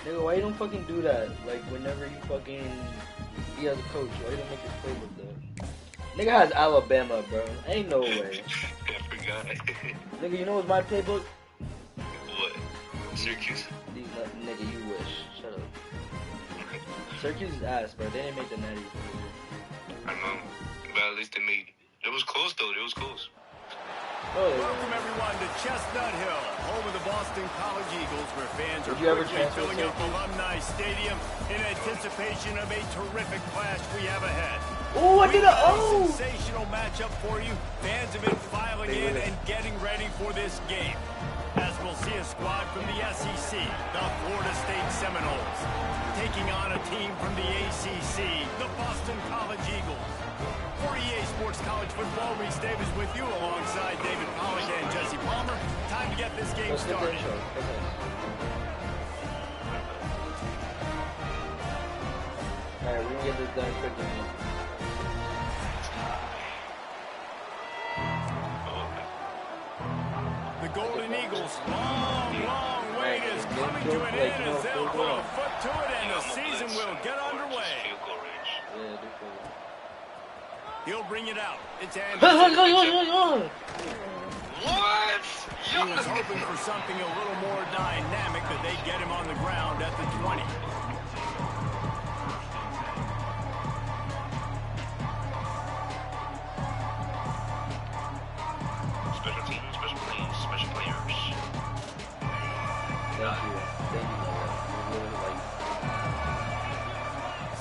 Nigga, why you don't fucking do that? Like, whenever you fucking be as a coach, why you don't make your playbook though? Nigga has Alabama, bro. Ain't no way. I forgot. Nigga, you know what's my playbook? What? Syracuse? Nigga, you wish. Shut up. Syracuse is ass, bro. They didn't make the natty. I know. But at least they made it. It was close, though. It was close. Oh, yeah. Welcome everyone to Chestnut Hill, home of the Boston College Eagles, where fans are quickly filling up Alumni Stadium in anticipation of a terrific clash we have ahead. Oh, I did it! Oh! Sensational matchup for you. Fans have been filing in and getting ready for this game. As we'll see a squad from the SEC, the Florida State Seminoles, taking on a team from the ACC, the Boston College Eagles. For EA Sports College Football, Reese Davis with you alongside David Pollack and Jesse Palmer. Time to get this game started. Alright, we can get this done quickly. The Golden Eagles, long wait is coming to an end as they'll put a foot to it and the season will get underway. He'll bring it out. It's Anderson. What? He was hoping for something a little more dynamic, but they get him on the ground at the 20. Special teams, special plays, special players. Thank you. Thank you, man.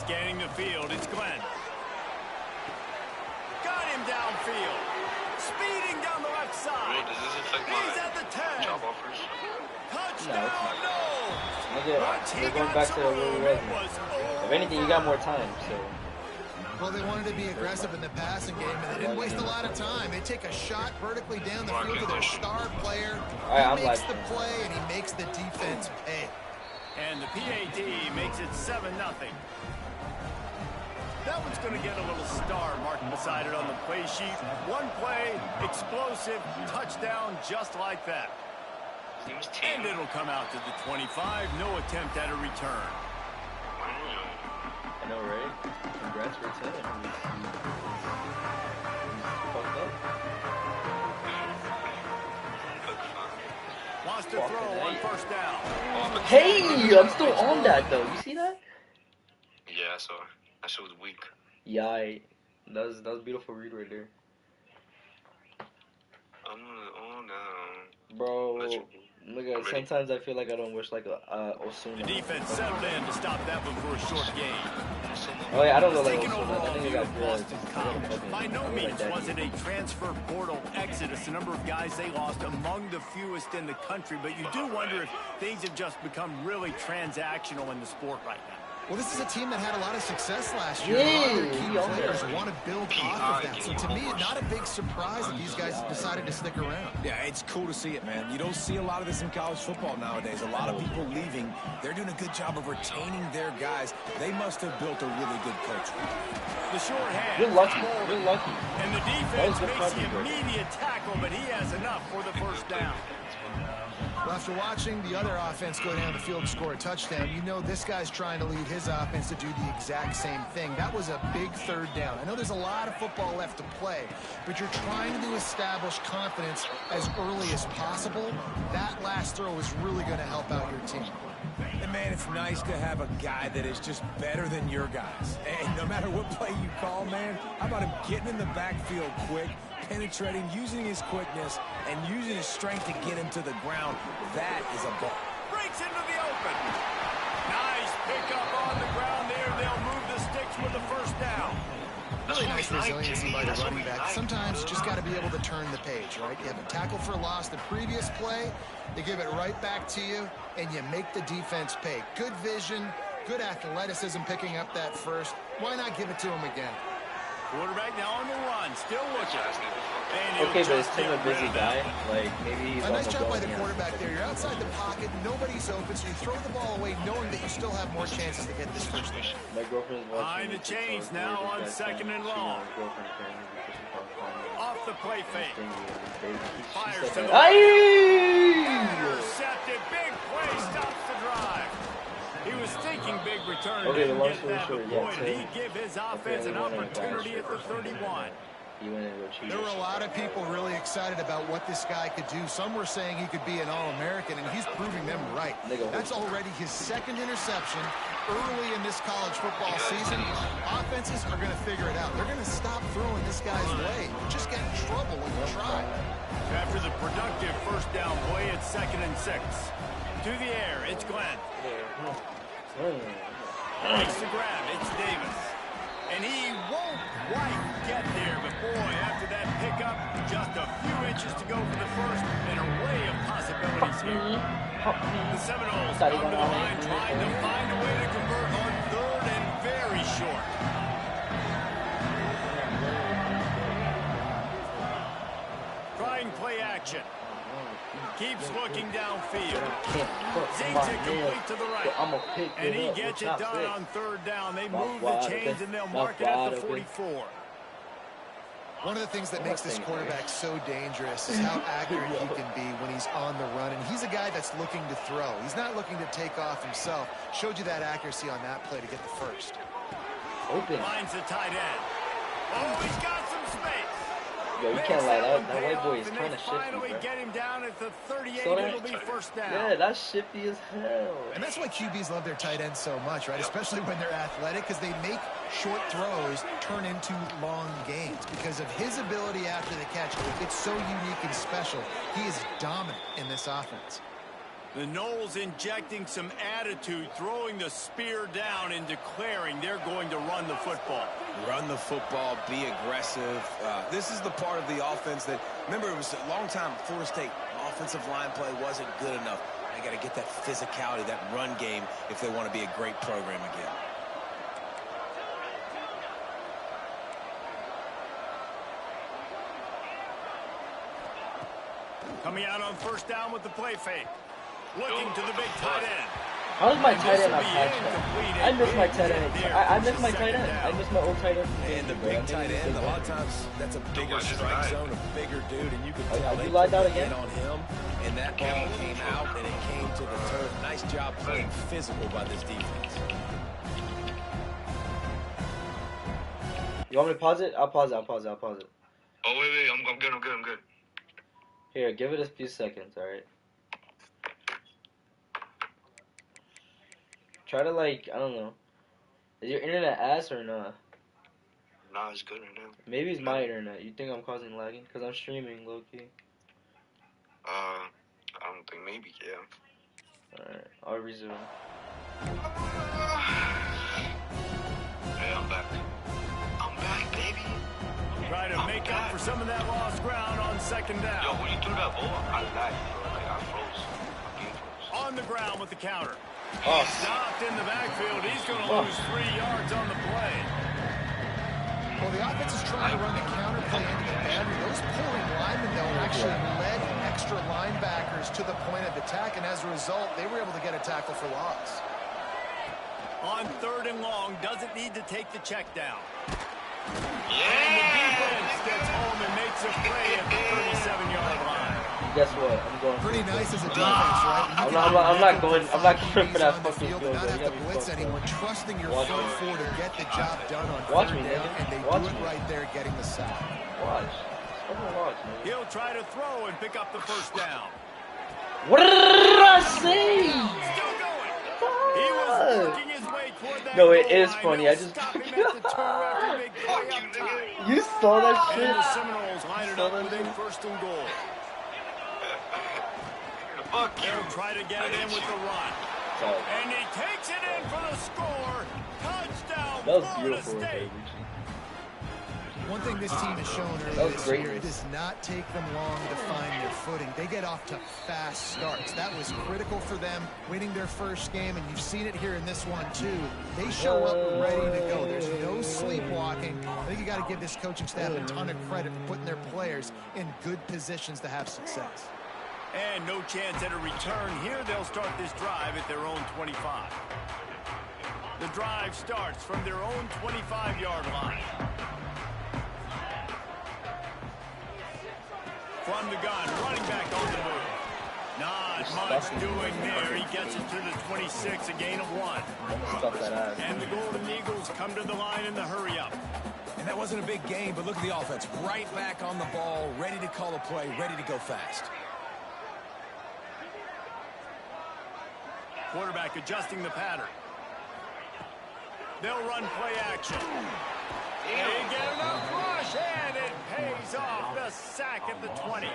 Scanning the field, it's Glenn. Got him downfield. Speeding down the left side. Bro, does this affect He's at the 10. job offers? Touchdown, no. Nigga, we're going back to where we was. If anything, you got more time, so. Well, they wanted to be aggressive in the passing game, and they didn't waste a lot of time. They take a shot vertically down the field to their star player. He makes the play, and he makes the defense pay. And the PAT makes it 7-0. That one's going to get a little star marked beside it on the play sheet. One play, explosive, touchdown, just like that. And it'll come out to the 25. No attempt at a return. I know, right? Congrats for 10. He's fucked up. Wants to throw on first down. Hey, I'm still on that though. You see that? Yeah, I saw. That shit was weak. Yeah, that was a beautiful read right there. I'm on now. Bro, look at sometimes I feel like I don't wish like Osuna. The defense settled in to stop that one for a short gain. Oh yeah, I don't know like Taking Osuna. I overall think he view got of good. Boston College. By no means was it a transfer portal exodus. The number of guys they lost among the fewest in the country. But you do wonder if things have just become really transactional in the sport right now. Well, this is a team that had a lot of success last year. A lot of their key players want to build off of that. So to me, not a big surprise that these guys decided to stick around. Yeah, it's cool to see it, man. You don't see a lot of this in college football nowadays. A lot of people leaving. They're doing a good job of retaining their guys. They must have built a really good culture. The short hand. You're lucky. You're lucky. And the defense makes the immediate tackle, but he has enough for the first down. Well, after watching the other offense go down the field and score a touchdown, you know this guy's trying to lead his offense to do the exact same thing. That was a big third down. I know there's a lot of football left to play, but you're trying to establish confidence as early as possible. That last throw is really going to help out your team. And man, it's nice to have a guy that is just better than your guys. And no matter what play you call, man, how about him getting in the backfield quick, penetrating, using his quickness, and using his strength to get him to the ground. That is a ball. Breaks into the open. Nice pickup on the ground there. They'll move the sticks with the first down. Really nice resiliency by the running back. Sometimes you just got to be able to turn the page, right? You have a tackle for loss the previous play, they give it right back to you, and you make the defense pay. Good vision, good athleticism picking up that first. Why not give it to him again? Quarterback now on the run, still looking. Okay, but it's still a busy guy. Like, maybe he's a nice job by the going quarterback there. You're outside the pocket, nobody's open, so you throw the ball away knowing that you still have more chances to get this first down. My girlfriend's watching. Behind the chains now on second and long. Off the play fake. Fires to the Aye! intercepted. Big play stops the drive. stinking big return Okay, the didn't long get story that, short, but yeah, boy, did he give his offense an opportunity at the 31. There were a lot of people really excited about what this guy could do. Some were saying he could be an All-American, and he's proving them right. That's already his second interception early in this college football season. Offenses are going to figure it out. They're going to stop throwing this guy's way. Just get in trouble when you try. After the productive first down play, it's 2nd and 6. To the air, it's Glenn. Makes the grab, it's Davis. And he won't quite get there, but boy, after that pickup, just a few inches to go for the first, and an array of possibilities here. The Seminoles come to the line trying to find a way to convert on 3rd and very short. Trying play action. Keeps looking downfield. Zanes it complete to the right. And he gets it done on 3rd down. They move the chains and they'll mark it at the 44. One of the things that makes this quarterback so dangerous is how accurate he can be when he's on the run. And he's a guy that's looking to throw. He's not looking to take off himself. Showed you that accuracy on that play to get the first. Finds the tight end. Oh, he's got some space. Yo, you can't lie, that white boy is kind of shifty, finally bro. get him down at the 38, So it'll be first down. Yeah, that's shifty as hell. And that's why QBs love their tight ends so much, right? Especially when they're athletic, because they make short throws turn into long gains. Because of his ability after the catch, it's so unique and special. He is dominant in this offense. The Noles injecting some attitude, throwing the spear down and declaring they're going to run the football. Run the football, be aggressive. This is the part of the offense that, remember, it was a long time at Florida State. Offensive line play wasn't good enough. They got to get that physicality, that run game, if they want to be a great program again. Coming out on first down with the play fake. Looking to the big tight end. How's my tight end on touchdown? I miss my tight end. I miss my tight end. I miss my old tight end. And the big tight end, a lot of times that's a bigger strike zone, a bigger dude, and you can tell they put it on him, and that ball came out, and it came to the turf. Nice job playing physical by this defense. You want me to pause it? I'll pause it. Oh, wait, I'm good. Here, give it a few seconds, alright? Try to, like, I don't know. Is your internet ass or not? Nah, it's good right now. Maybe it's my internet. You think I'm causing lagging? Because I'm streaming, low-key. I don't think, maybe, yeah. Alright, I'll resume. Hey, I'm back. I'm back, baby. Try to make up for some of that lost ground on second down. Yo, when you threw that ball, I lagged, bro. Like, I froze. My game froze. On the ground with the counter. Oh. Stopped in the backfield. He's going to lose 3 yards on the play. Well, the offense is trying to run the counter play into the boundary. Those pulling linemen, though, actually led extra linebackers to the point of attack, and as a result, they were able to get a tackle for loss. On 3rd and long, doesn't need to take the check down. Yeah! And the defense gets home and makes a play at the 37-yard line. Guess what? I'm going. Pretty nice as a defense, right? I'm not going for that fucking field goal. Not have to blitz anyone, trusting your front four to get the job done on Watch 3rd me, down, nigga. and they Watch do it me. right there, getting the sack. Watch. Watch, man. He'll try to throw and pick up the first down. What did I say? Still going. He was working his way toward that No, it goal is line. funny. They'll I just stop him at the 2 after a big play up top. You saw that And shit? the Seminoles line it up with a 1st and goal. Fuck you. They'll try to get it in with the run. And he takes it in for the score. Touchdown, That was Florida beautiful, State. baby. One thing this team has shown That earlier was this great. year, it does not take them long to find their footing. They get off to fast starts. That was critical for them winning their first game, and you've seen it here in this one too. They show up ready to go. There's no sleepwalking. I think you got to give this coaching staff a ton of credit for putting their players in good positions to have success. And no chance at a return here. They'll start this drive at their own 25. The drive starts from their own 25-yard line. From the gun, running back on the move. Not much doing there. He gets it to the 26, a gain of 1. And the Golden Eagles come to the line in the hurry up. And that wasn't a big game, but look at the offense. Right back on the ball, ready to call a play, ready to go fast. Quarterback adjusting the pattern. They'll run play action. They get enough rush, and it pays off. The sack at the 20.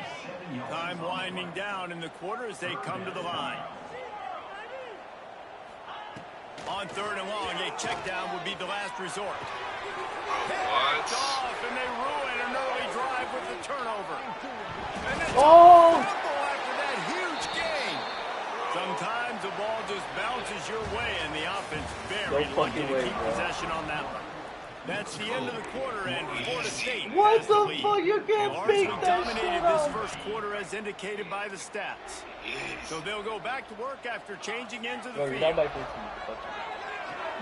Time winding down in the quarter as they come to the line. On 3rd and long, a check down would be the last resort. Picked off, and they ruin an early drive with the turnover. And it's a fumble after that huge gain. Sometimes the ball just bounces your way, and the offense very lucky to keep possession on that one. That's the end of the quarter, and Florida State what has the lead. fuck? You can't They speak largely that dominated shit this up. first quarter as indicated by the stats. So they'll go back to work after changing into the field.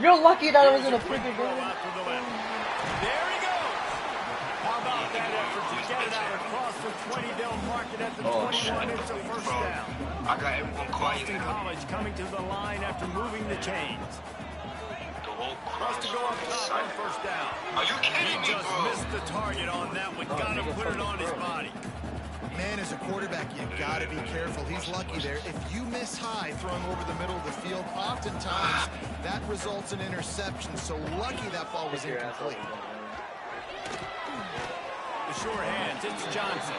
You're lucky that I was in a Quick freaking throw game. out to the left. There he goes. How about that effort to get it out across the 20? They'll mark it at the 21. It's a first down. I got everyone quiet. Boston College coming to the line after moving the chains. The whole Wants to go up top on first down. Are you kidding me, He just bro? missed the target on that one. Got to put it on his body. Man, as a quarterback, you got to be careful. He's lucky there. If you miss high throwing over the middle of the field, oftentimes that results in interception. So lucky that ball was incomplete. The short hands, it's Johnson.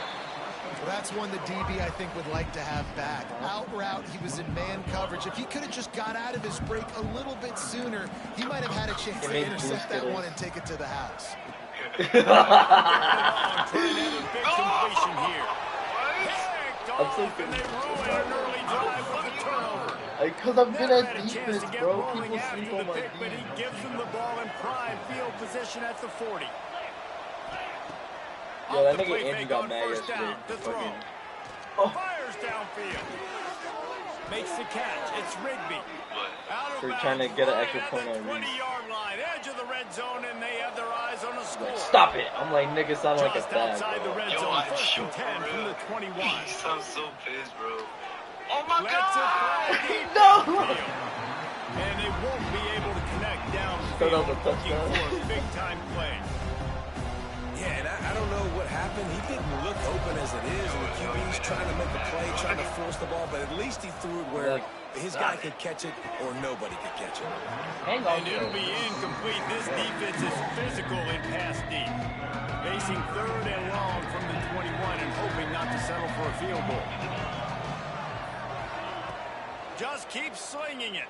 Well, that's one the DB, I think, would like to have back. Out route, he was in man coverage. If he could have just got out of his break a little bit sooner, he might have had a chance to intercept that one and take it to the house. Trying to have a big completion here. Picked off, and they ruin an early drive with the turnover. Because I'm good Never at had a chance defense, to get bro. rolling People after sleep the on my pick, but he defense. gives them the ball in prime field position at the 40. Yo, that nigga Andrew got mad First yesterday. down to throw. Oh. Fires downfield. Makes the catch. It's Rigby. Out of For bounds, trying to get an right extra at point the on Reed. 20-yard line, edge of the red zone, and they have their eyes on a score. Like, stop it. I'm like, nigga, sound like a Just bag, outside the bro. red Yo, zone, I first and shoot 10 for from real. the 21. He sounds so pissed, bro. Oh my Let's it God! fly deep No! downfield. And they won't be able to connect Throw downfield, out the looking touchdown. for a big-time play. Yeah, and I don't know what happened. He didn't look open as it is, and the QB's trying to make a play, trying to force the ball, but at least he threw it where his guy could catch it or nobody could catch it. Hang on. And it'll be incomplete. This defense is physical in pass deep. Facing 3rd and long from the 21 and hoping not to settle for a field goal. Just keep slinging it.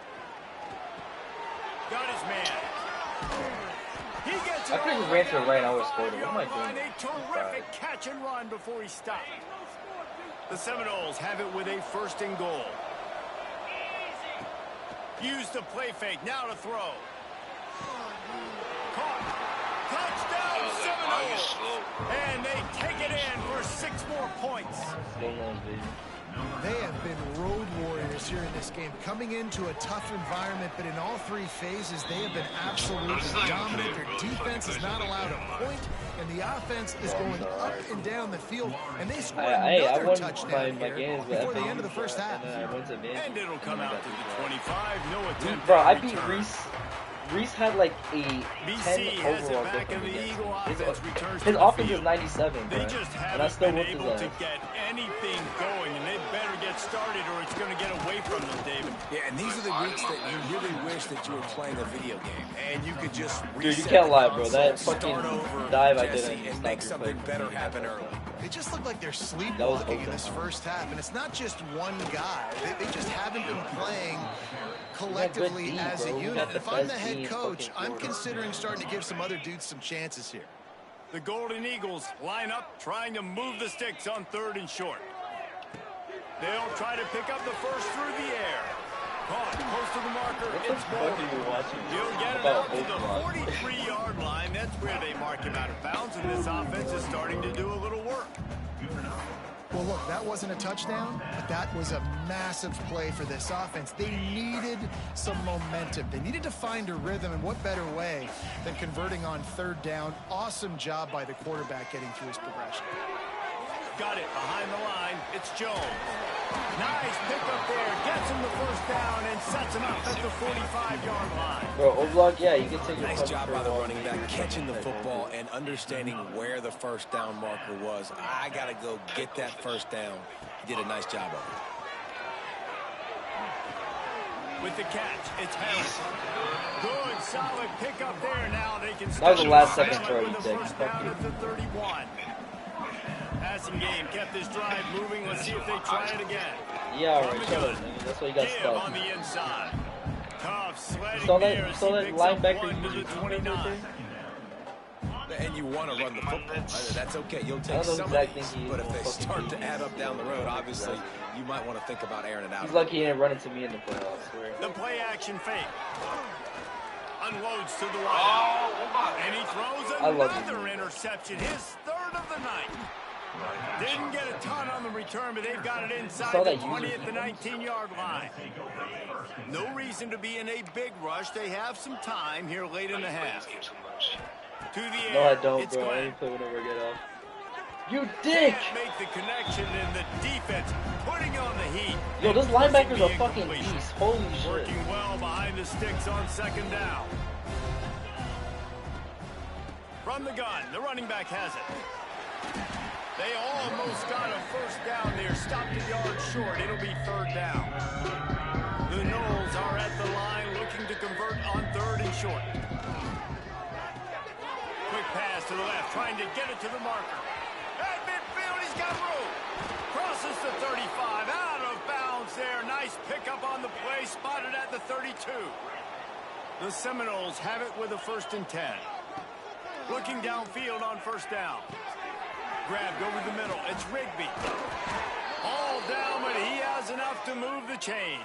Got his man. He gets it I could've all just the ran way to the down right, the I would've scored it. What am I 5-yard doing? line. A terrific catch and run before he stopped. The Seminoles have it with a 1st and goal. Use the play fake. Now to throw. Caught. Touchdown Seminoles. And they take it in for 6 more points. They have been road warriors here in this game, coming into a tough environment, but in all 3 phases, they have been absolutely dominant. Their defense is not allowed a point, and the offense is going up and down the field, and they scored I another won touchdown my here games before the end of the first half. And then I went to Vandy. And it'll come out to the 25. No attempt. Bro, I at beat return. Reese. Reese had like a 10 BC has it overall back, and difference the against Eagle him. offense returns to His the offense is field. 97, bro. They just And I haven't still been whooped able his to ass. get anything going, and they better get started or it's going to get away from them, David. Yeah, and these are the weeks that you really wish that you were playing a video game, and you could just Dude, you reset can't the lie, bro. console, That start fucking over, dive I Jesse, did and and make stop your something play. better happen early. They just look like they're sleepwalking That was in this open. first half, and it's not just one guy. They just haven't been playing collectively D, as a bro. We unit. got the If I'm the best head D in coach, fucking I'm Florida. considering starting to give some other dudes some chances here. The Golden Eagles line up, trying to move the sticks on 3rd and short. They'll try to pick up the first through the air. Caught close to the marker. What the It's fuck ball. are you watching? He'll get it About out to the Oakland. 43-yard line. That's where they mark him out of bounds, and this offense is starting to do a little work. Well, look, that wasn't a touchdown, but that was a massive play for this offense. They needed some momentum. They needed to find a rhythm, and what better way than converting on third down. Awesome job by the quarterback getting through his progression. Got it behind the line. It's Jones. Nice pickup there. Gets him the first down and sets him up at the 45-yard line. Bro, O-block, yeah, you can take your Nice cover job for by the a running back, catching the football and understanding where the first down marker was. I got to go get that first down. He did a nice job of it. With the catch, it's Harris. Good, solid pickup there. Now they can That was the last step second throw with you the take. first down at the 31. Passing game kept this drive moving. Let's see if they try it again. Yeah, alright, shut up, man. That's why you got Give stuck. on the inside. Tough sledding Saw there that, as saw he that picks up linebacker one to use the your 29. And you want to run the football. That's okay. You'll I take don't know some exactly of these, he but if they fucking start did. to add up down the road, obviously, you might want to think about airing it out. He's lucky he didn't run into me in the playoffs, I swear. The play action fake. Unloads to the right. And he throws I love another interception. His third of the night. Didn't get a ton on the return, but they've got it inside the 20 at the 19-yard line. No reason to be in a big rush. They have some time here late in the half. To the air. No, I don't, It's bro. I Glenn. ain't play whenever I get off. You dick! Can't make the connection, and the defense putting on the heat. Yo, this and forcing linebacker's the a fucking incompletion. beast. Holy shit. Working well behind the sticks on second down. From the gun, the running back has it. They almost got a first down there. Stopped a yard short. It'll be third down. The Knowles are at the line looking to convert on third and short. Quick pass to the left, trying to get it to the marker. At midfield, he's got room. Crosses the 35, out of bounds there. Nice pickup on the play, spotted at the 32. The Seminoles have it with a 1st and 10. Looking downfield on first down. Grabbed over the middle. It's Rigby. All down, but he has enough to move the chains.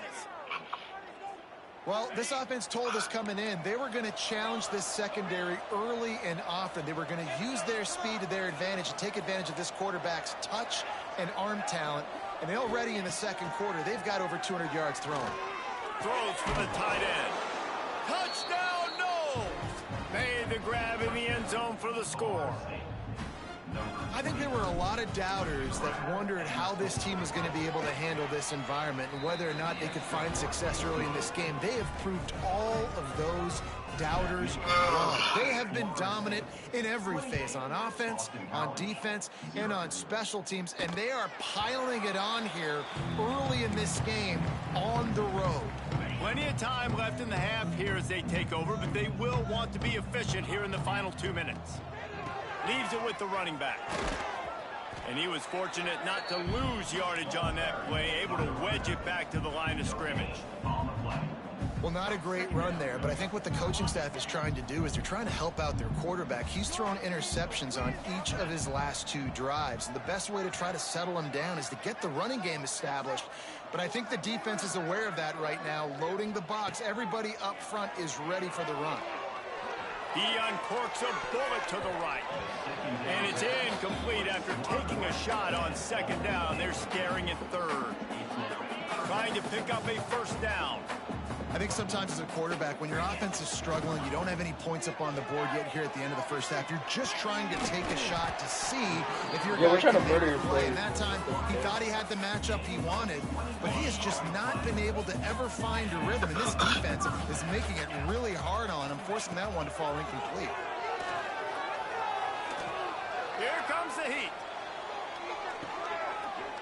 Well, this offense told us coming in they were going to challenge this secondary early and often. They were going to use their speed to their advantage and take advantage of this quarterback's touch and arm talent. And already in the second quarter, they've got over 200 yards thrown. Throws for the tight end. Touchdown, Knowles! Made the grab in the end zone for the score. I think there were a lot of doubters that wondered how this team was going to be able to handle this environment and whether or not they could find success early in this game. They have proved all of those doubters wrong. They have been dominant in every phase, on offense, on defense, and on special teams, and they are piling it on here early in this game on the road. Plenty of time left in the half here as they take over, but they will want to be efficient here in the final 2 minutes. Leaves it with the running back. And he was fortunate not to lose yardage on that play, able to wedge it back to the line of scrimmage. Well, not a great run there, but I think what the coaching staff is trying to do is they're trying to help out their quarterback. He's thrown interceptions on each of his last 2 drives. And the best way to try to settle him down is to get the running game established. But I think the defense is aware of that right now, loading the box. Everybody up front is ready for the run. He uncorks a bullet to the right. And it's incomplete after taking a shot on second down. They're staring at third. Trying to pick up a first down. I think sometimes as a quarterback, when your offense is struggling, you don't have any points up on the board yet here at the end of the first half. You're just trying to take a shot to see if you're we're trying to make murder a your play. plays. And that time, he thought he had the matchup he wanted, but he has just not been able to ever find a rhythm. And this defense is making it really hard on him, forcing that one to fall incomplete. Here comes the heat.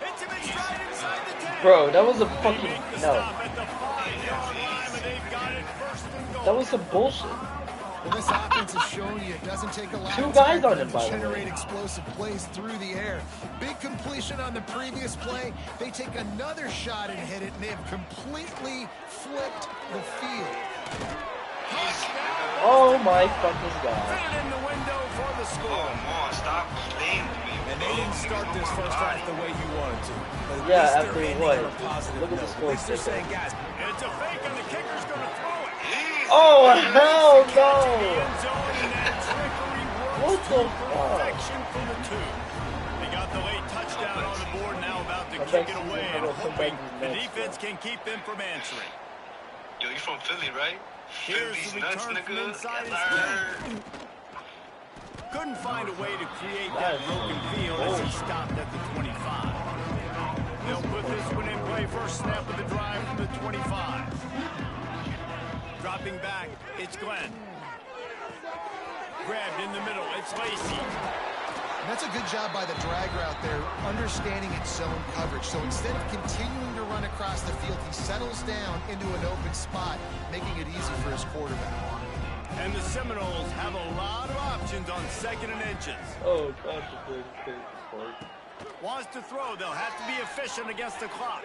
Hits him in stride inside the 10. Bro, that was a They fucking... make the No. stop at the 5-yard line, but they've got it 1st and goal. That was some bullshit. Well, this offense has shown you it doesn't take a lot 2 of guys time for on them him, to by the way. generate explosive plays through the air. Big completion on the previous play. They take another shot and hit it, and they have completely flipped the field. Oh my fucking Fit god. it in the window for the score. Stop playing with me. And they didn't start this first half the way you wanted to. But at Yeah, least after they're ending what? on a positive Look at the note. score. At least they're saying, guys, And it's a fake, and the kicker's going to throw it. Oh, hell The no! end zone, and that trickery works What to the fuck? perfection for the 2. They got the late touchdown on the board kick it away and hoping the defense can keep them from answering. Yo, you from Philly, right? Here's Philly's the nuts, return from nigga. inside his Yes, 10. Couldn't find a way to create that broken field as he stopped at the 25. They'll put this one in play. First snap of the drive from the 25. Dropping back, it's Glenn. Grabbed in the middle, it's Lacey. And that's a good job by the drag route there, understanding its zone coverage. So instead of continuing to run across the field, he settles down into an open spot, making it easy for his quarterback. And the Seminoles have a lot of options on 2nd and inches. Oh, gosh, Wants to throw, they'll have to be efficient against the clock.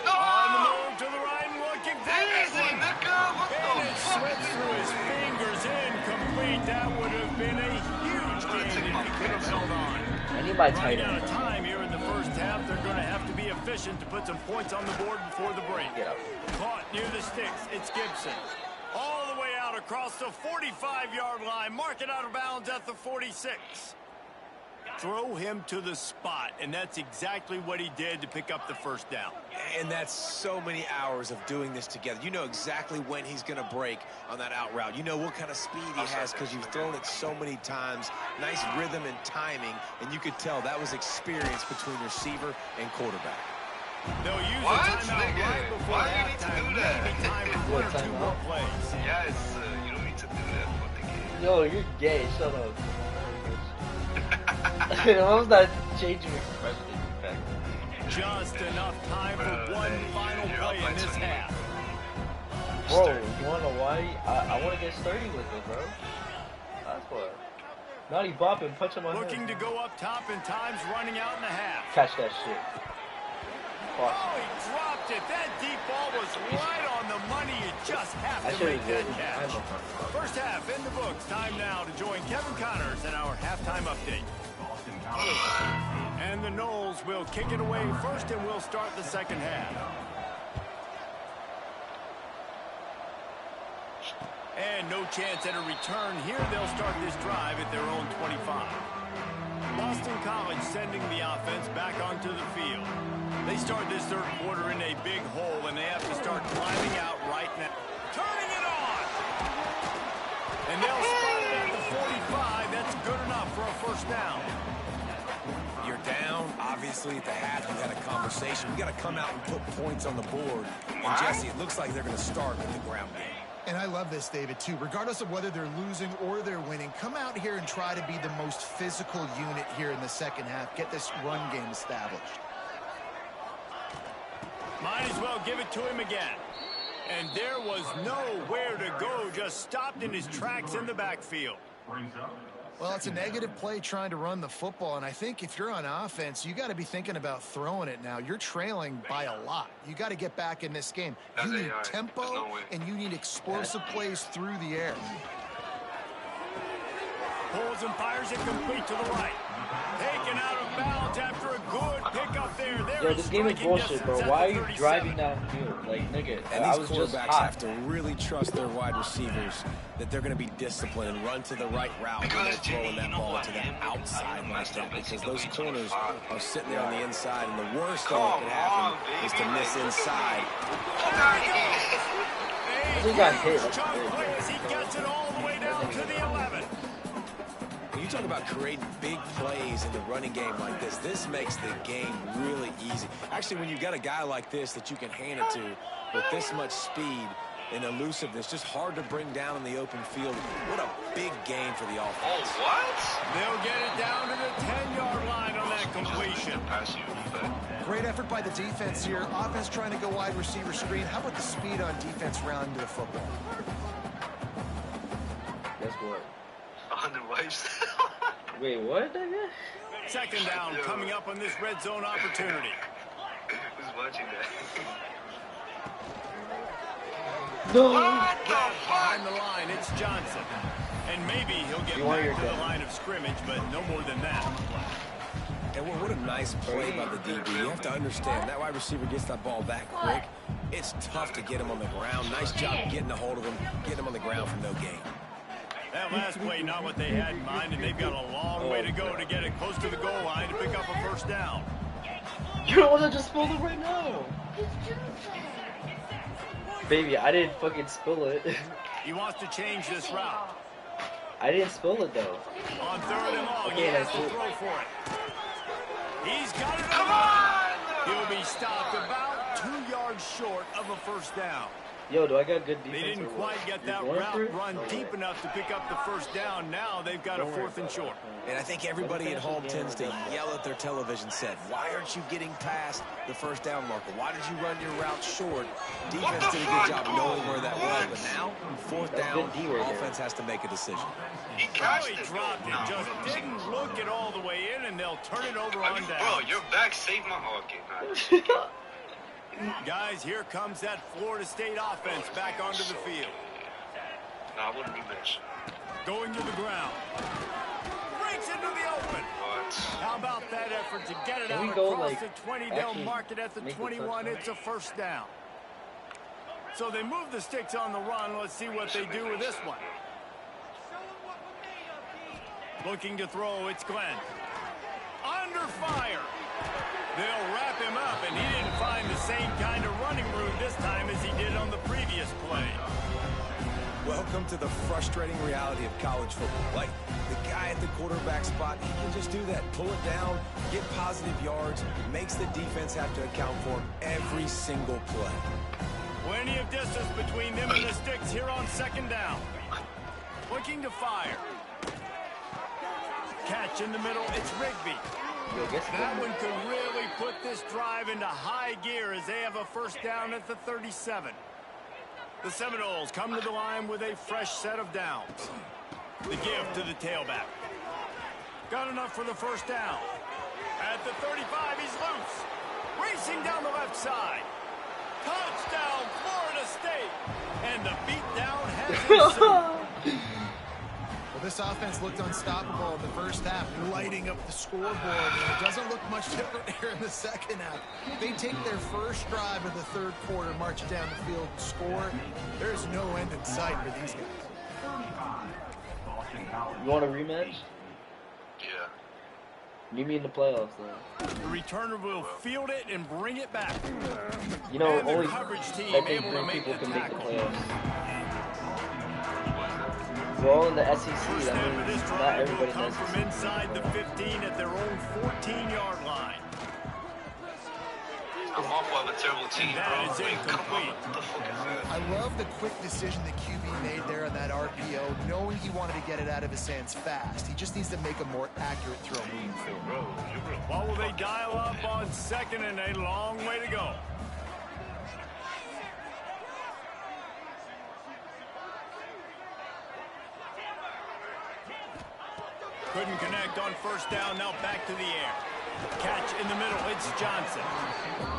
No! On the move to the right and looking for Easy, it. nigga. What And the it fuck? slipped through his fingers, incomplete. That would have been a huge gain if he could have held on. I need my tight Running out end. of time here in the first half. They're going to have to be efficient to put some points on the board before the break. Get up. Caught near the sticks. It's Gibson. All the way out across the 45-yard line. Mark it out of bounds at the 46. Throw him to the spot, and that's exactly what he did to pick up the first down. And that's so many hours of doing this together. You know exactly when he's going to break on that out route. You know what kind of speed he has because you've thrown it so many times. Nice rhythm and timing, and you could tell that was experience between receiver and quarterback. They'll use What, a timeout nigga? right before Why you need to halftime. do that? Maybe time for one or two more plays. Yes, you don't need to do that for the game. Yo, you're gay. Shut up. I'm not changing expression. Just enough time for one final you're play up by in this 20. half. Bro, you wanna know why? I wanna get sturdy with it, bro. That's what. Naughty bop and punch him on Looking to go up top, and time's running out in the half. Catch that shit. Oh, he dropped it. That deep ball was right on the money. You just have I to should make have that did. catch. First half in the books. Time now to join Kevin Connors in our halftime update. And the Noles will kick it away first, and we'll start the second half. And no chance at a return here. They'll start this drive at their own 25. Boston College sending the offense back onto the field. They start this third quarter in a big hole, and they have to start climbing out right now. Turning it on! And they'll spot it at the 45. That's good enough for a first down. You're down, obviously, at the half. You had a conversation. You got to come out and put points on the board. And, Jesse, it looks like they're going to start with the ground game. And I love this, David, too. Regardless of whether they're losing or they're winning, come out here and try to be the most physical unit here in the second half. Get this run game established. Might as well give it to him again. And there was nowhere to go, just stopped in his tracks in the backfield. Well, it's a negative play trying to run the football, and I think if you're on offense, you got to be thinking about throwing it now. You're trailing by a lot. You got to get back in this game. You need tempo, and you need explosive plays through the air. Pulls and fires it complete to the right. Taken out of bounds after a good pickup there. Yo, this game is bullshit, bro. Why are you driving downfield? Like, nigga, And I these was just quarterbacks hot. have to really trust their wide receivers that they're going to be disciplined and run to the right route when they're throwing that ball to that outside like that, because those corners are sitting there on the inside, and the worst thing that could happen is to miss inside. He got hit. Chunk play as he gets it all the way down to the 11. When you talk about creating big plays in the running game like this makes the game really easy. Actually, when you've got a guy like this that you can hand it to with this much speed and elusiveness, just hard to bring down in the open field. What a big game for the offense. Oh, what? They'll get it down to the 10-yard line on that completion. Great effort by the defense here. Offense trying to go wide receiver screen. How about the speed on defense rounding to the football? Guess what? 100 wipes. Wait, what? Second down coming up on this red zone opportunity. Who's watching that? No! Behind the line, it's Johnson. And maybe he'll get back to the line of scrimmage, but no more than that. And what a nice play by the DB. You have to understand, that wide receiver gets that ball that quick. It's tough to get him on the ground. Nice job getting a hold of him, getting him on the ground for no gain. That last play, not what they had in mind, and they've got a long way to go to get it close to the goal line to pick up a first down. You don't want to just spill it right now. Baby, I didn't fucking spill it. He wants to change this route. I didn't spill it though. On 3rd and long, Okay, he has that's to it. throw for it. He's got it. Come on! He'll be stopped about 2 yards short of a first down. Yo, do I got good defense? They didn't or what? quite get You're that going for route it? run Oh, deep enough to pick up the first down. Now they've got a 4th and short. And I think everybody at home tends to yell at their television set. Why aren't you getting past the first down marker? Why did you run your route short? Defense did a good job knowing where that was. But now, 4th down, offense has to make a decision. He Oh, catched he it. dropped it. Just didn't look it all the way in, and they'll turn it over on down. Bro, your back saved my heart, kid. Guys, here comes that Florida State offense back onto the field. Nah, I wouldn't be missed. Going to the ground. Breaks into the open. What? How about that effort to get it Can out we go, across like, the 20? They'll actually mark it at the make the 21. touchdown? It's a first down. So they move the sticks on the run. Let's see what they do with this one. Looking to throw, it's Glenn. Under fire. They'll wrap him up, and he didn't find the same kind of running room this time as he did on the previous play. Welcome to the frustrating reality of college football. Like, the guy at the quarterback spot, he can just do that. Pull it down, get positive yards, makes the defense have to account for him every single play. Plenty of distance between them and the sticks here on 2nd down. Looking to fire. Catch in the middle, it's Rigby. Yo, guess That one could really put this drive into high gear as they have a first down at the 37. The Seminoles come to the line with a fresh set of downs. The give to the tailback. Got enough for the first down. At the 35, he's loose. Racing down the left side. Touchdown, Florida State. And the beatdown has ensued. Well, this offense looked unstoppable in the first half, lighting up the scoreboard, and it doesn't look much different here in the second half. They take their first drive of the 3rd quarter, march down the field, and score. There's no end in sight for these guys. You want a rematch? Yeah. Meet me in the playoffs, though. The returner will field it and bring it back. You know, And the only coverage team I think able to three make people the can make the tackle. playoffs. We're all in the SEC. First That down for means this not drive will everybody in come the from SEC. inside the 15 at their own 14-yard line. I'm off of a terrible team, That bro. is Like, come on. incomplete. What the fuck is that? I love the quick decision the QB made there on that RPO, knowing he wanted to get it out of his hands fast. He just needs to make a more accurate throw moving forward. Bro, you bro. What will they dial up on 2nd and a long way to go? Couldn't connect on first down, now back to the air. Catch in the middle, it's Johnson.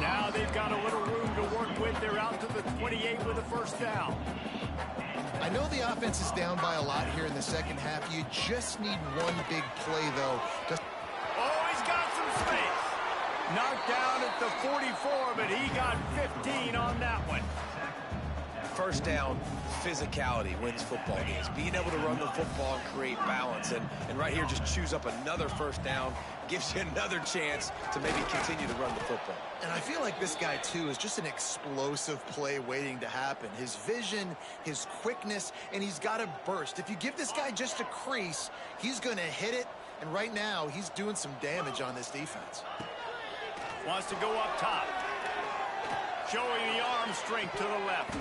Now they've got a little room to work with. They're out to the 28 with a first down. I know the offense is down by a lot here in the second half. You just need one big play, though. Oh, he's got some space. Knocked down at the 44, but he got 15 on that one. First down, physicality wins football games. Being able to run the football and create balance. And right here, just choose up another first down. Gives you another chance to maybe continue to run the football. And I feel like this guy, too, is just an explosive play waiting to happen. His vision, his quickness, and he's got a burst. If you give this guy just a crease, he's going to hit it. And right now, he's doing some damage on this defense. Wants to go up top. Showing the arm strength to the left.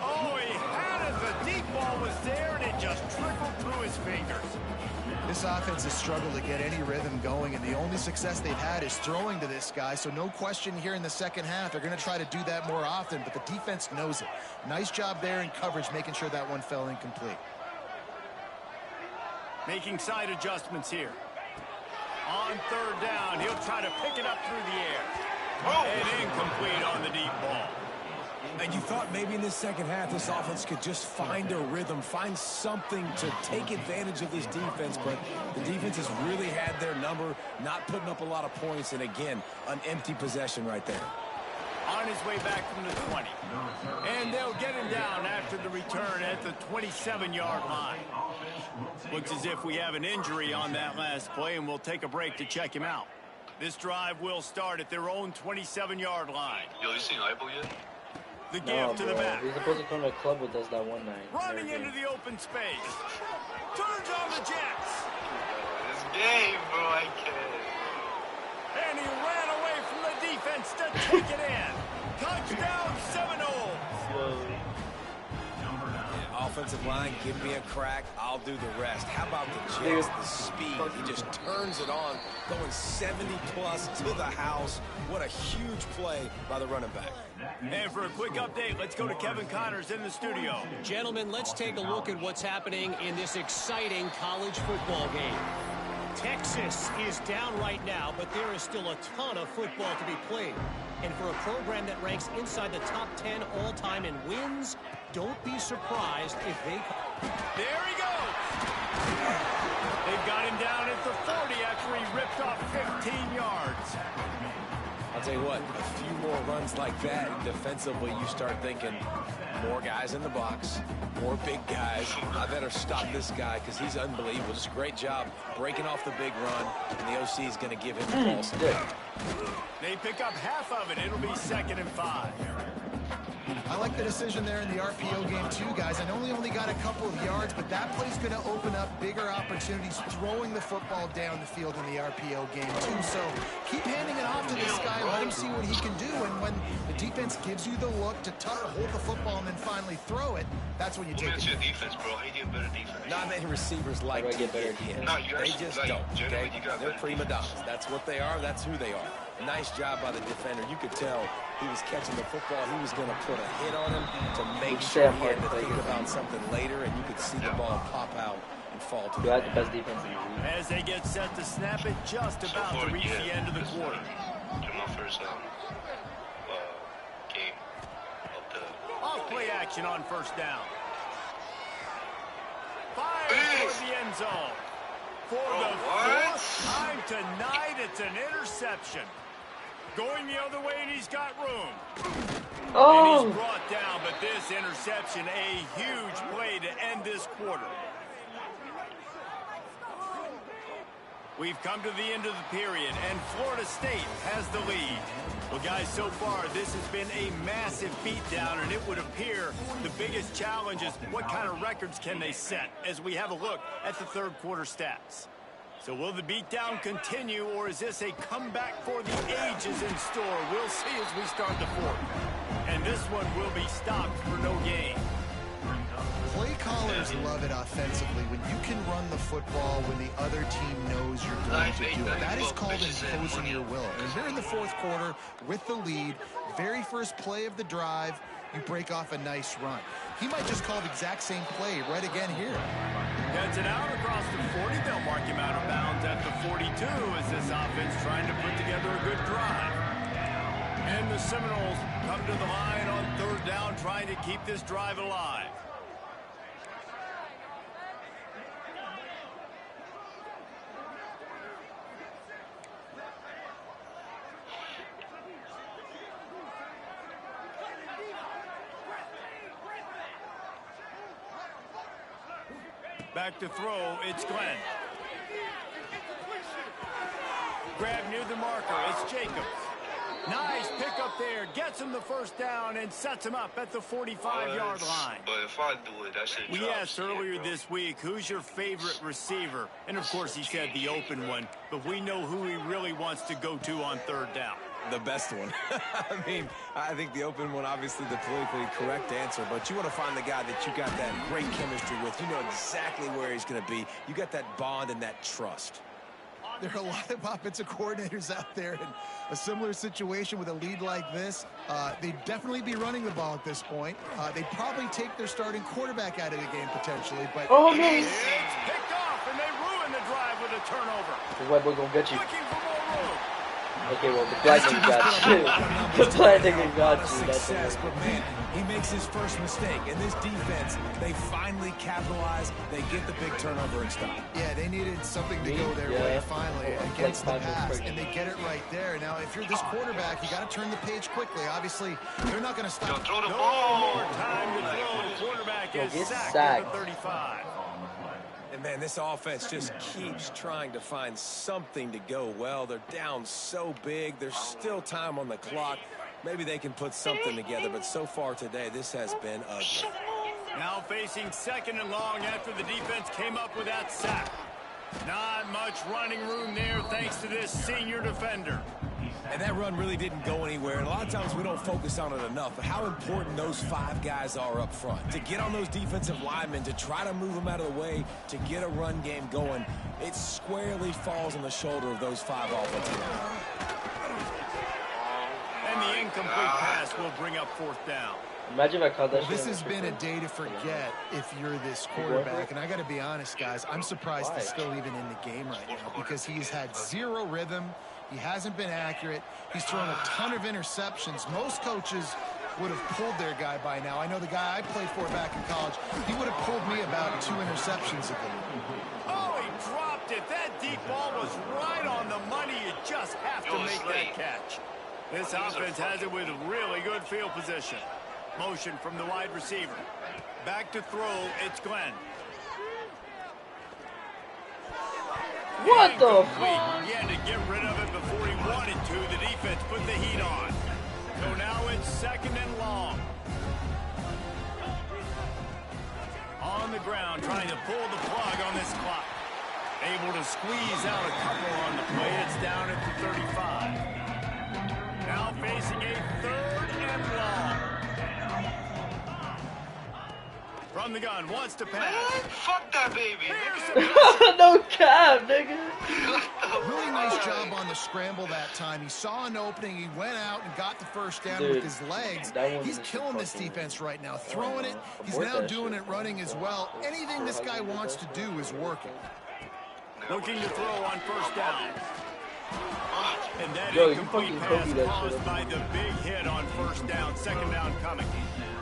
Oh, he had it. The deep ball was there, and it just trickled through his fingers. This offense has struggled to get any rhythm going, and the only success they've had is throwing to this guy. So no question here in the second half, they're going to try to do that more often, but the defense knows it. Nice job there in coverage, making sure that one fell incomplete. Making side adjustments here. On third down, he'll try to pick it up through the air. And incomplete on the deep ball. And you thought maybe in this second half this offense could just find a rhythm, find something to take advantage of this defense, but the defense has really had their number, not putting up a lot of points, and again, an empty possession right there. On his way back from the 20. And they'll get him down after the return at the 27-yard line. Looks as if we have an injury on that last play, and we'll take a break to check him out. This drive will start at their own 27-yard line. Yo, you seen Ibo yet? The No, give to the bro. back. He's supposed to come to a club with us that one night. Running into the open space. Turns on the Jets. This game, bro, I can't. And he ran away from the defense to take it in. Touchdown Seminoles. Offensive line, give me a crack, I'll do the rest. How about the Jets, the speed? He just turns it on, going 70-plus to the house. What a huge play by the running back. And for a quick update, let's go to Kevin Connors in the studio. Gentlemen, let's take a look at what's happening in this exciting college football game. Texas is down right now, but there is still a ton of football to be played. And for a program that ranks inside the top 10 all-time in wins, don't be surprised if they... There he goes. They've got him down at the 40 after he ripped off 15 yards. I'll tell you what, a few more runs like that, and defensively you start thinking, more guys in the box, more big guys. I better stop this guy because he's unbelievable. Just a great job breaking off the big run, and the OC is going to give him the ball. They pick up half of it. It'll be 2nd and 5. I like the decision there in the RPO game too, guys. I know he only got a couple of yards, but that play's going to open up bigger opportunities throwing the football down the field in the RPO game too. So keep handing it off to this guy. Let him see what he can do. And when the defense gives you the look to hold the football and then finally throw it, that's when you take it. Your defense, bro. How you get better defense? Not many receivers like to get hit. No, you They actually, just like, don't. generally, Okay? you got They're better prima donnas. That's what they are. That's who they are. Nice job by the defender. You could tell he was catching the football. He was going to put a hit on him to make sure he had to think about something later, and you could see the ball pop out and fall to You the had the best defense in the league. As they get set to snap it just about to reach the end of the quarter. To my first game of the Off play action on 1st down. Fires toward the end zone. For the 4th time tonight, it's an interception. Going the other way, and he's got room. And he's brought down, but this interception, a huge play to end this quarter. We've come to the end of the period, and Florida State has the lead. Well, guys, so far, this has been a massive beatdown, and it would appear the biggest challenge is what kind of records can they set as we have a look at the 3rd quarter stats. So will the beatdown continue, or is this a comeback for the ages in store? We'll see as we start the 4th. And this one will be stopped for no gain. Play callers love it offensively when you can run the football when the other team knows you're going to do it. That is called imposing your will. And here in the 4th quarter with the lead, very first play of the drive, you break off a nice run. He might just call the exact same play right again here. Gets it out across the 40. They'll mark him out of bounds at the 42 as this offense trying to put together a good drive. And the Seminoles come to the line on 3rd down trying to keep this drive alive. Back to throw, it's Glenn. Grab near the marker, it's Jacobs. Nice pick up there, gets him the 1st down and sets him up at the 45-yard line. But if I do it, that shit We drops asked earlier this week, who's your favorite receiver? And of course he said the open one, but we know who he really wants to go to on 3rd down. The best one. I mean, I think the open one, obviously the politically correct answer, but you want to find the guy that you got that great chemistry with. You know exactly where he's going to be. You got that bond and that trust. There are a lot of offensive coordinators out there in a similar situation with a lead like this. They'd definitely be running the ball at this point. They'd probably take their starting quarterback out of the game potentially, but... Oh, no! It's picked off, and they ruin the drive with a turnover. The white boy gonna get you. Looking for more room. Okay, well, the black nigga got you. The black nigga got you. That's Success, but man, he makes his first mistake. And this defense, they finally capitalize. They get the big turnover and stop. Yeah, they needed something to go their way finally against the pass, and they get it right there. Now, if you're this quarterback, you got to turn the page quickly. Obviously, they're not going to stop. Yo, throw the No ball. more time to throw. The quarterback is get sacked sacked. at the 35. And, man, this offense just keeps trying to find something to go well. They're down so big. There's still time on the clock. Maybe they can put something together, but so far today, this has been ugly. Now facing 2nd and long after the defense came up with that sack. Not much running room there thanks to this senior defender. And that run really didn't go anywhere. And a lot of times we don't focus on it enough, but how important those 5 guys are up front. To get on those defensive linemen, to try to move them out of the way, to get a run game going, it squarely falls on the shoulder of those 5 offensive linemen. And the incomplete pass will bring up 4th down. Imagine if I caught that. This has been a day to forget if you're this quarterback. And I got to be honest, guys, I'm surprised he's still even in the game right now because he's had 0 rhythm. He hasn't been accurate. He's thrown a ton of interceptions. Most coaches would have pulled their guy by now. I know the guy I played for back in college, he would have pulled me about 2 interceptions ago. Oh, he dropped it. That deep ball was right on the money. You just have to make that catch. This offense has it with really good field position. Motion from the wide receiver. Back to throw, it's Glenn. What the fuck? He had to get rid of it before he wanted to. The defense put the heat on. So now it's 2nd and long. On the ground, trying to pull the plug on this clock. Able to squeeze out a couple on the play. It's down at the 35. Now facing a 3rd and long. From the gun, wants to pass. Man, fuck that baby. No cap, nigga. Really nice job on the scramble that time. He saw an opening. He went out and got the 1st down with his legs. He's killing this defense right now. Throwing it. He's now doing it running as well. Anything this guy wants to do is working. Looking to throw on 1st down. And that Yo, you incomplete fucking pass copy that shit. caused by the big hit on 1st down. 2nd down coming.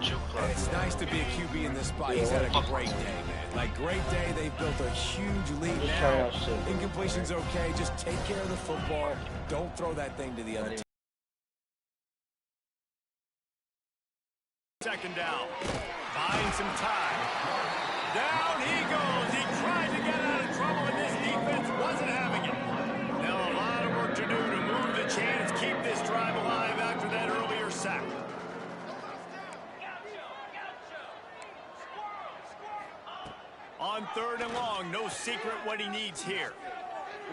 And it's nice to be a QB in this spot. He's had a great day, man. Like, great day. They've built a huge lead now. Incompletion's okay. Just take care of the football. Don't throw that thing to the other team. 2nd down. Buying some time. Down he goes. He tried to get out of trouble, and this defense wasn't having it. Now a lot of work to do to move the chains, keep this drive alive after that earlier sack. On 3rd and long, no secret what he needs here.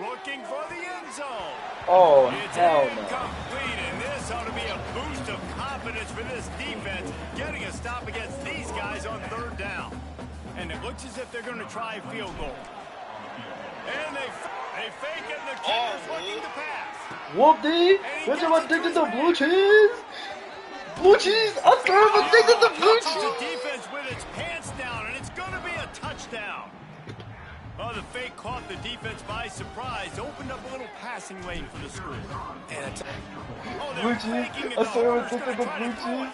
Looking for the end zone. Oh, it's hell no. incomplete, and this ought to be a boost of confidence for this defense, getting a stop against these guys on 3rd down. And it looks as if they're going to try a field goal. And they fake it, and the kicker's looking to pass. Whoop-dee. Which am addicted to blue cheese? Blue cheese. I'm so addicted to blue The cheese. defense with its pants down, and it's going to be a touchdown. Oh, the fake caught the defense by surprise. Opened up a little passing lane for the school. And Blue cheese. I'm so addicted to blue cheese.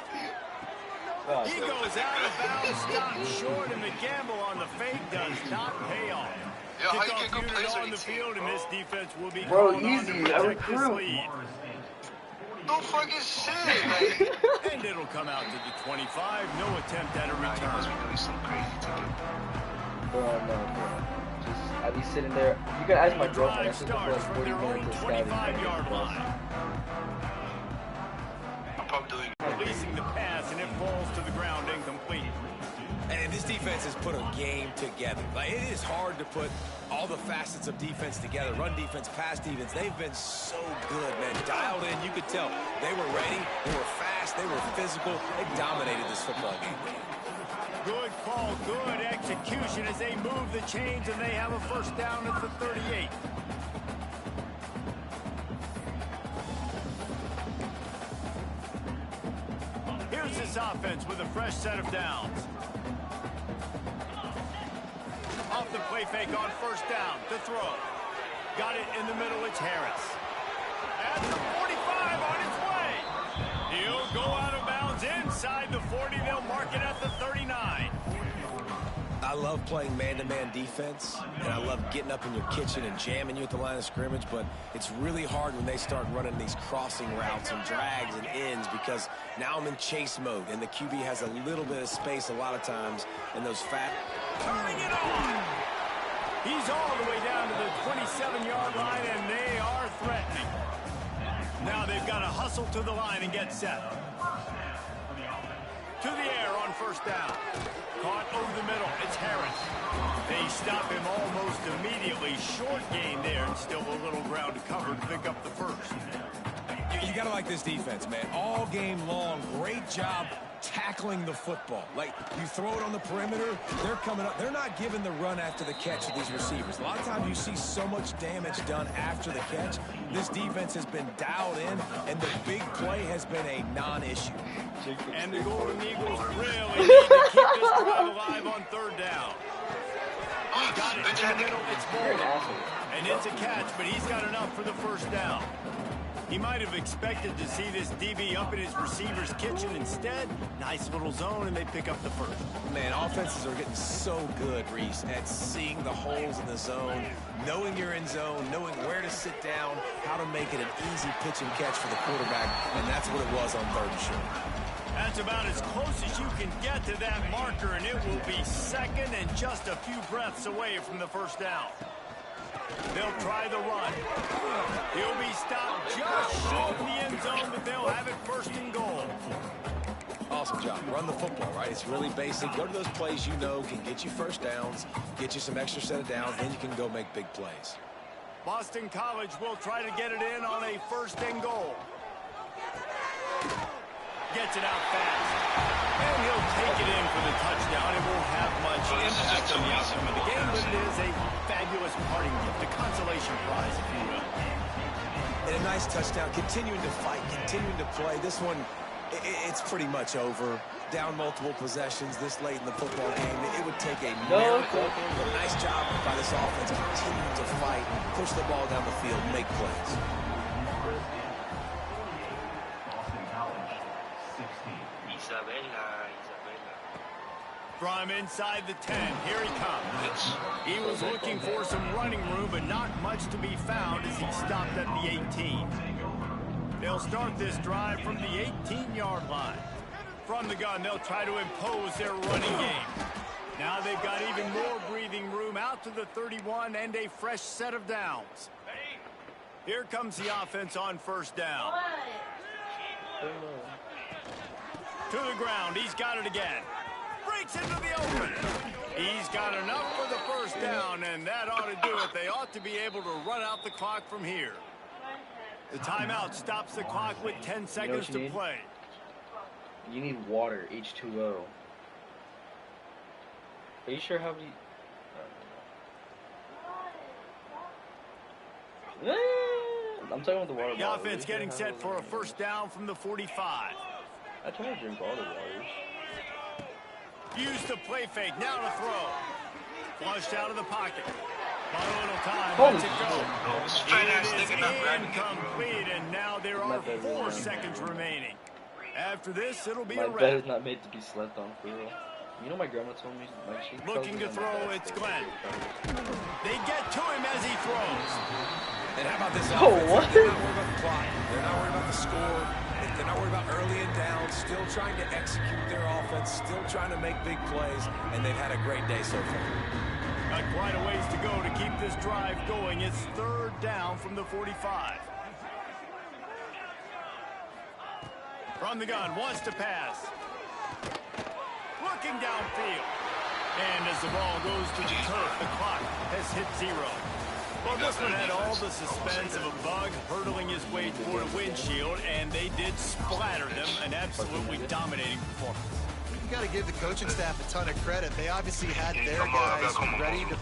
He goes out of bounds, stopped short, and the gamble on the fake does not pay off. Yo, how you Kickoff get good unit plays on on the your team, field, and bro? this defense will be Bro, called on to easy. I protect this recruit. lead. No fucking shit, like. And it'll come out to the 25. No attempt at a Nah, you must return. be doing some crazy ticket. Bro, no, bro. Just, I be sitting there. You can ask my girlfriend. I Drive sit there for starts like from 40 their own minutes. This guy is 25-yard line. I'm probably doing Releasing the pass, and it falls to the ground incomplete. And this defense has put a game together. Like, it is hard to put all the facets of defense together. Run defense, pass defense. They've been so good, man. Dialed in. You could tell they were ready. They were fast. They were physical. They dominated this football game. Good call, good execution as they move the chains, and they have a 1st down at the 38. Here's this offense with a fresh set of downs. Off the play fake on 1st down. The throw. Got it in the middle. It's Harris. At the 45 on his way. He'll go out of bounds inside the 40. They'll mark it at the 39. I love playing man-to-man defense, and I love getting up in your kitchen and jamming you at the line of scrimmage, but it's really hard when they start running these crossing routes and drags and ends because now I'm in chase mode, and the QB has a little bit of space a lot of times, and those fat... Turning it on. He's all the way down to the 27-yard line, and they are threatening. Now they've got to hustle to the line and get set. To the air on first down. Caught over the middle. It's Harris. They stop him almost immediately. Short gain there, and still a little ground to cover to pick up the first. You got to like this defense, man. All game long, great job tackling the football. Like, you throw it on the perimeter, they're coming up. They're not giving the run after the catch to these receivers. A lot of times you see so much damage done after the catch. This defense has been dialed in, and the big play has been a non-issue. And the Golden Eagles really need to keep this drive alive on third down. Got it in the middle. It's Bowman. And it's a catch, but he's got enough for the first down. He might have expected to see this DB up in his receiver's kitchen. Instead, nice little zone, and they pick up the first. Man, offenses are getting so good, Reese, at seeing the holes in the zone, knowing you're in zone, knowing where to sit down, how to make it an easy pitch and catch for the quarterback, and that's what it was on third and short. That's about as close as you can get to that marker, and it will be second and just a few breaths away from the first down. They'll try the run. He'll be stopped just short of the end zone, but they'll have it first and goal. Awesome job. Run the football, right? It's really basic. Go to those plays you know can get you first downs, get you some extra set of downs, then you can go make big plays. Boston College will try to get it in on a first and goal. Gets it out fast. And he'll take it in for the touchdown. It won't have much impact on the outcome of the game, but it is a fabulous parting gift, a consolation prize, if you will. And a nice touchdown, continuing to fight, continuing to play. This one, it's pretty much over. Down multiple possessions this late in the football game. It would take a miracle. But a nice job by this offense, continuing to fight, push the ball down the field, make plays. From inside the 10, here he comes. He was looking for some running room, but not much to be found as he stopped at the 18. They'll start this drive from the 18-yard line. From the gun, they'll try to impose their running game. Now they've got even more breathing room out to the 31 and a fresh set of downs. Here comes the offense on first down. To the ground, he's got it again. Breaks into the open. He's got enough for the first down, and that ought to do it. They ought to be able to run out the clock from here. The timeout stops the clock with 10 seconds to play. You need water, H2O. Are you sure how many? I'm talking about the water bottle. The offense getting set for a first down from the 45. I try to drink all the waters. Use the play fake. Now to throw. Flushed out of the pocket. Got a little time. Let's it go. It is incomplete, and now there are 4 seconds remaining. After this, it'll be a wrap. My bed is not made to be slept on, for real. You know my grandma told me, like, she looking to throw, it's Glenn. They get to him as he throws. And how about this offense? Oh, what? They're not worried about the clock. They're not worried about the score. They're not worried about early and down. Still trying to execute their offense. Still trying to make big plays. And they've had a great day so far. Got quite a ways to go to keep this drive going. It's third down from the 45. From the gun, wants to pass. Looking downfield. And as the ball goes to the turf, the clock has hit 0. Well, this one had all the suspense of a bug hurtling his way toward a windshield, and they did splatter them. An absolutely dominating performance. You got to give the coaching staff a ton of credit. They obviously had their guys ready to